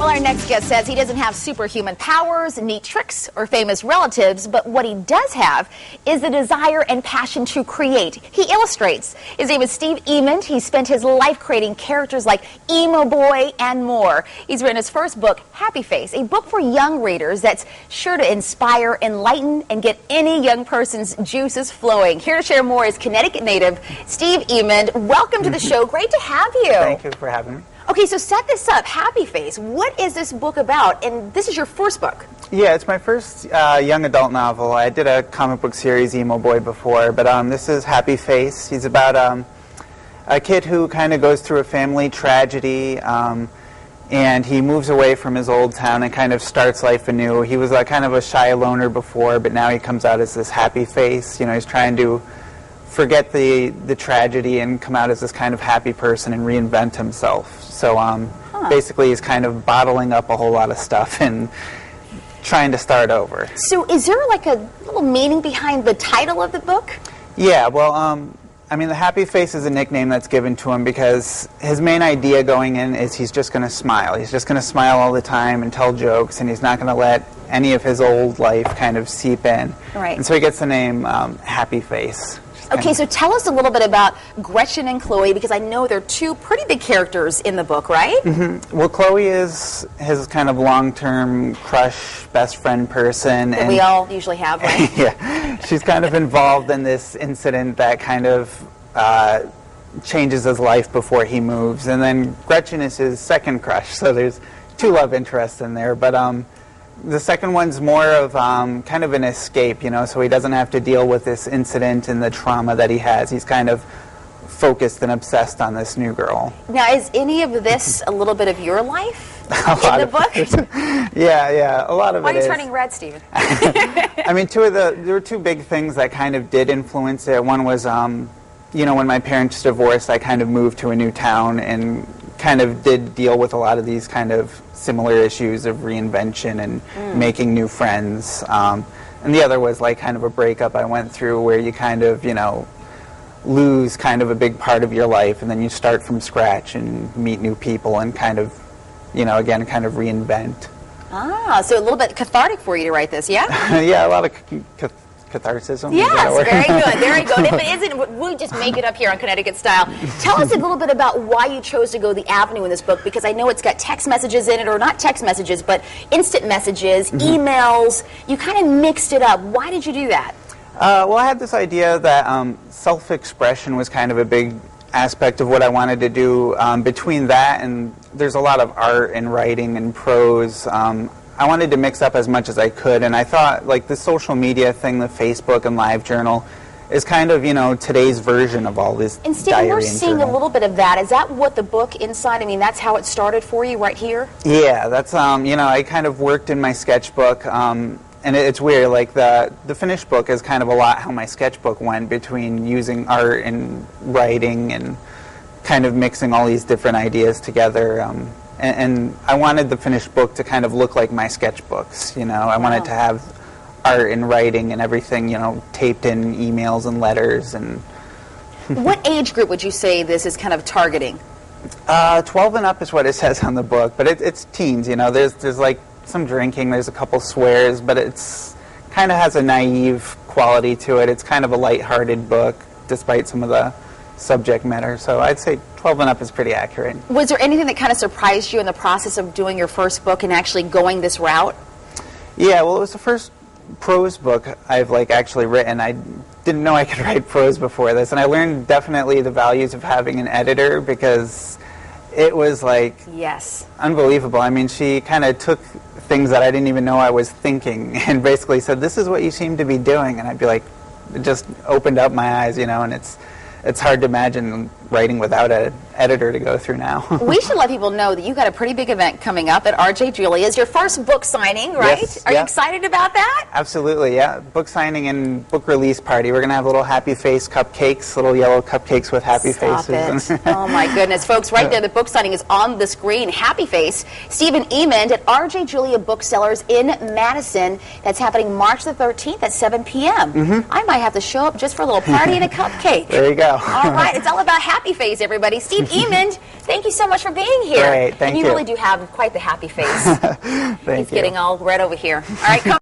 Well, our next guest says he doesn't have superhuman powers, neat tricks, or famous relatives, but what he does have is the desire and passion to create. He illustrates. His name is Stephen Emond. He spent his life creating characters like Emo Boy and more. He's written his first book, Happyface, a book for young readers that's sure to inspire, enlighten, and get any young person's juices flowing. Here to share more is Connecticut native Stephen Emond. Welcome to the show. Great to have you. Thank you for having me. Okay, so set this up. Happyface. What is this book about? And this is your first book. Yeah, it's my first young adult novel. I did a comic book series, Emo Boy, before, but this is Happyface. He's about a kid who kind of goes through a family tragedy, and he moves away from his old town and kind of starts life anew. He was kind of a shy loner before, but now he comes out as this happy face. You know, he's trying to forget the tragedy and come out as this kind of happy person and reinvent himself. So basically he's kind of bottling up a whole lot of stuff and trying to start over. So is there like a little meaning behind the title of the book? Yeah, well, I mean, the Happy Face is a nickname that's given to him because his main idea going in is he's just going to smile. He's just going to smile all the time and tell jokes, and he's not going to let any of his old life kind of seep in. Right. And so he gets the name Happy Face. Okay, so tell us a little bit about Gretchen and Chloe, because I know they're two pretty big characters in the book, right? Mm-hmm. Well, Chloe is his kind of long-term crush, best friend person. That we all usually have, right? Yeah. She's kind of involved in this incident that kind of changes his life before he moves. And then Gretchen is his second crush, so there's two love interests in there. But the second one's more of kind of an escape, you know, so he doesn't have to deal with this incident and the trauma that he has. He's kind of focused and obsessed on this new girl. Now, is any of this a little bit of your life in the book? Yeah, a lot of it is. Why are you turning red, Stephen? I mean, there were two big things that kind of did influence it. One was, you know, when my parents divorced, I kind of moved to a new town and kind of did deal with a lot of these kind of similar issues of reinvention and making new friends. And the other was like kind of a breakup I went through where you kind of, you know, lose kind of a big part of your life and then you start from scratch and meet new people and kind of, you know, again, kind of reinvent. Ah, so a little bit cathartic for you to write this, yeah? Yeah, a lot of catharsis. Yes, very good. There you go. And if it isn't, we just make it up here on Connecticut Style. Tell us a little bit about why you chose to go the avenue in this book, because I know it's got text messages in it, or not text messages, but instant messages, emails. You kind of mixed it up. Why did you do that? Well, I had this idea that self-expression was kind of a big aspect of what I wanted to do. Between that and there's a lot of art and writing and prose. I wanted to mix up as much as I could, and I thought like the social media thing, the Facebook and LiveJournal, is kind of, you know, today's version of all this. And Steve, we're seeing a little bit of that. Is that what the book inside, I mean, that's how it started for you right here? Yeah, that's, you know, I kind of worked in my sketchbook, and it's weird, like the finished book is kind of a lot how my sketchbook went between using art and writing and kind of mixing all these different ideas together. And I wanted the finished book to kind of look like my sketchbooks, you know. I wanted to have art and writing and everything, you know, taped in emails and letters. And what age group would you say this is kind of targeting? 12 and up is what it says on the book, but it's teens, you know. There's like some drinking, there's a couple swears, but it's kind of has a naive quality to it. It's kind of a lighthearted book, despite some of the subject matter, so I'd say 12 and up is pretty accurate. Was there anything that kind of surprised you in the process of doing your first book and actually going this route? Yeah, well, it was the first prose book I've actually written. I didn't know I could write prose before this, and I learned definitely the values of having an editor, because it was unbelievable. I mean, she kind of took things that I didn't even know I was thinking and basically said, this is what you seem to be doing, and I'd be like, it just opened up my eyes, you know, and it's hard to imagine writing without an editor to go through now. We should let people know that you got a pretty big event coming up at RJ Julia's. Your first book signing, right? Yes, Are you excited about that? Absolutely, yeah. Book signing and book release party. We're going to have little Happy Face cupcakes, little yellow cupcakes with happy faces. Oh my goodness. Folks, right there, the book signing is on the screen. Happy Face, Stephen Emond at RJ Julia Booksellers in Madison. That's happening March the 13th at 7 p.m. I might have to show up just for a little party and a cupcake. There you go. All right, it's all about happy Happyface, everybody. Steve Emond, thank you so much for being here. Great, thank you. And you really do have quite the happy face. Thank He's you. getting all red over here. All right, come